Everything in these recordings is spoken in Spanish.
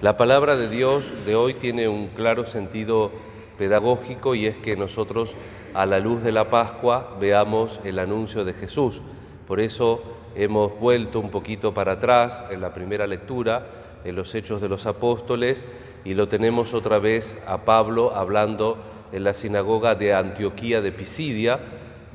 La palabra de Dios de hoy tiene un claro sentido pedagógico y es que nosotros a la luz de la Pascua veamos el anuncio de Jesús. Por eso hemos vuelto un poquito para atrás en la primera lectura, en los Hechos de los Apóstoles, y lo tenemos otra vez a Pablo hablando en la sinagoga de Antioquía de Pisidia,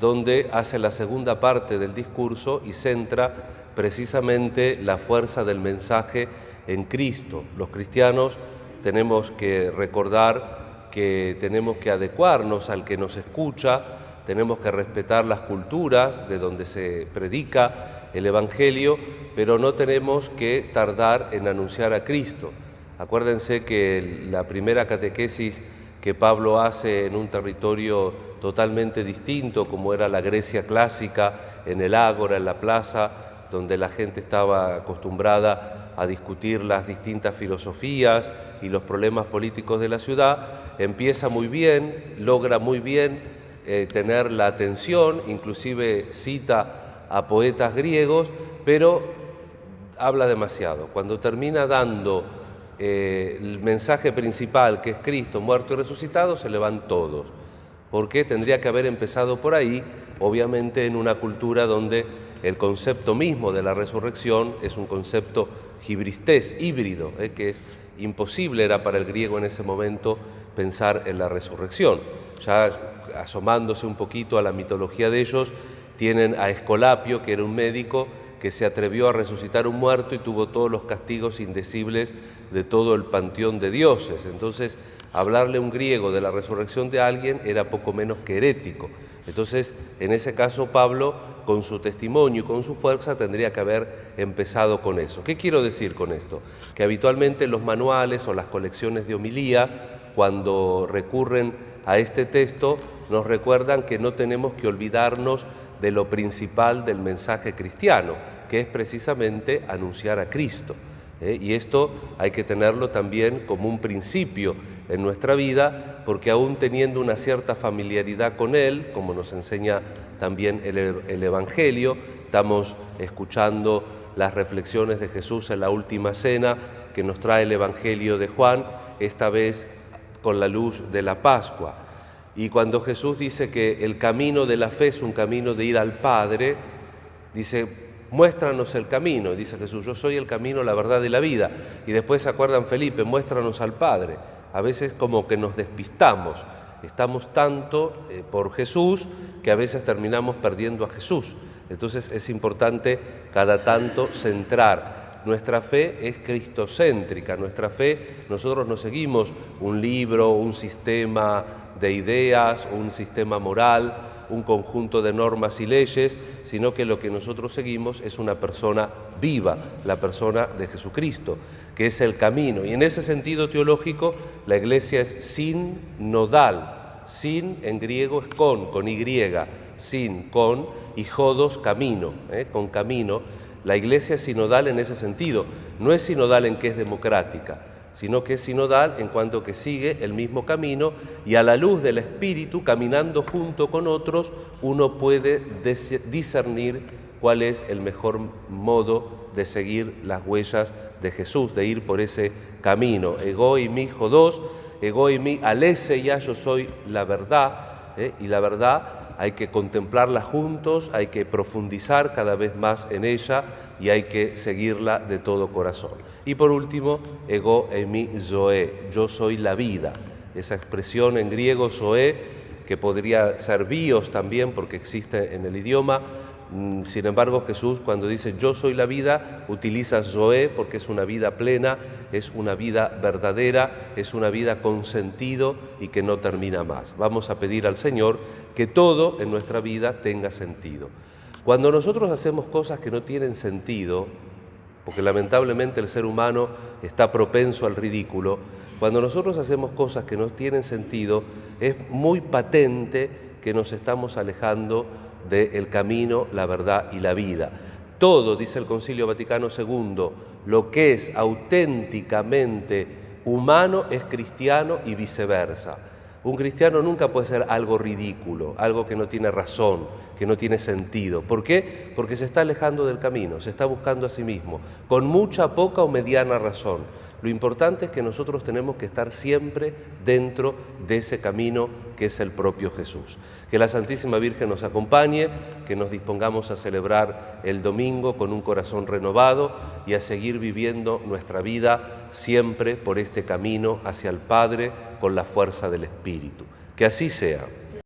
donde hace la segunda parte del discurso y centra precisamente la fuerza del mensaje en Cristo. Los cristianos tenemos que recordar que tenemos que adecuarnos al que nos escucha, tenemos que respetar las culturas de donde se predica el Evangelio, pero no tenemos que tardar en anunciar a Cristo. Acuérdense que la primera catequesis que Pablo hace en un territorio totalmente distinto, como era la Grecia clásica, en el ágora, en la plaza, donde la gente estaba acostumbrada a discutir las distintas filosofías y los problemas políticos de la ciudad, empieza muy bien, logra muy bien tener la atención, inclusive cita a poetas griegos, pero habla demasiado. Cuando termina dando el mensaje principal, que es Cristo muerto y resucitado, se le van todos. Porque tendría que haber empezado por ahí, obviamente en una cultura donde el concepto mismo de la resurrección es un concepto hibristés, híbrido, que es imposible, era para el griego en ese momento pensar en la resurrección. Ya asomándose un poquito a la mitología de ellos, tienen a Escolapio, que era un médico que se atrevió a resucitar un muerto y tuvo todos los castigos indecibles de todo el panteón de dioses. Entonces, hablarle a un griego de la resurrección de alguien era poco menos que herético. Entonces, en ese caso, Pablo, con su testimonio y con su fuerza, tendría que haber empezado con eso. ¿Qué quiero decir con esto? Que habitualmente los manuales o las colecciones de homilía, cuando recurren a este texto, nos recuerdan que no tenemos que olvidarnos de lo principal del mensaje cristiano, que es precisamente anunciar a Cristo. Y esto hay que tenerlo también como un principio en nuestra vida, porque aún teniendo una cierta familiaridad con Él, como nos enseña también el Evangelio, estamos escuchando las reflexiones de Jesús en la última cena que nos trae el Evangelio de Juan, esta vez con la luz de la Pascua. Y cuando Jesús dice que el camino de la fe es un camino de ir al Padre, dice, muéstranos el camino. Dice Jesús, yo soy el camino, la verdad y la vida. Y después se acuerdan Felipe, muéstranos al Padre. A veces como que nos despistamos. Estamos tanto por Jesús que a veces terminamos perdiendo a Jesús. Entonces es importante cada tanto centrar. Nuestra fe es cristocéntrica, nuestra fe, nosotros no seguimos un libro, un sistema de ideas, un sistema moral, un conjunto de normas y leyes, sino que lo que nosotros seguimos es una persona viva, la persona de Jesucristo, que es el camino. Y en ese sentido teológico, la Iglesia es sin-nodal. Sin en griego es con Y, sin, con, y jodos, camino, con camino. La Iglesia es sinodal en ese sentido, no es sinodal en que es democrática, sino que es sinodal en cuanto que sigue el mismo camino y a la luz del Espíritu, caminando junto con otros, uno puede discernir cuál es el mejor modo de seguir las huellas de Jesús, de ir por ese camino. Ego y mi jodos, ego y mi aleseia, yo soy la verdad, y la verdad hay que contemplarla juntos, hay que profundizar cada vez más en ella y hay que seguirla de todo corazón. Y por último, ego eimi zoe, yo soy la vida. Esa expresión en griego zoe, que podría ser bios también porque existe en el idioma. Sin embargo, Jesús cuando dice yo soy la vida, utiliza zoe porque es una vida plena, es una vida verdadera, es una vida con sentido y que no termina más. Vamos a pedir al Señor que todo en nuestra vida tenga sentido. Cuando nosotros hacemos cosas que no tienen sentido, porque lamentablemente el ser humano está propenso al ridículo, cuando nosotros hacemos cosas que no tienen sentido, es muy patente que nos estamos alejando del camino, la verdad y la vida. Todo, dice el Concilio Vaticano II, lo que es auténticamente humano es cristiano y viceversa. Un cristiano nunca puede ser algo ridículo, algo que no tiene razón, que no tiene sentido. ¿Por qué? Porque se está alejando del camino, se está buscando a sí mismo, con mucha, poca o mediana razón. Lo importante es que nosotros tenemos que estar siempre dentro de ese camino que es el propio Jesús. Que la Santísima Virgen nos acompañe, que nos dispongamos a celebrar el domingo con un corazón renovado y a seguir viviendo nuestra vida siempre por este camino hacia el Padre con la fuerza del Espíritu. Que así sea.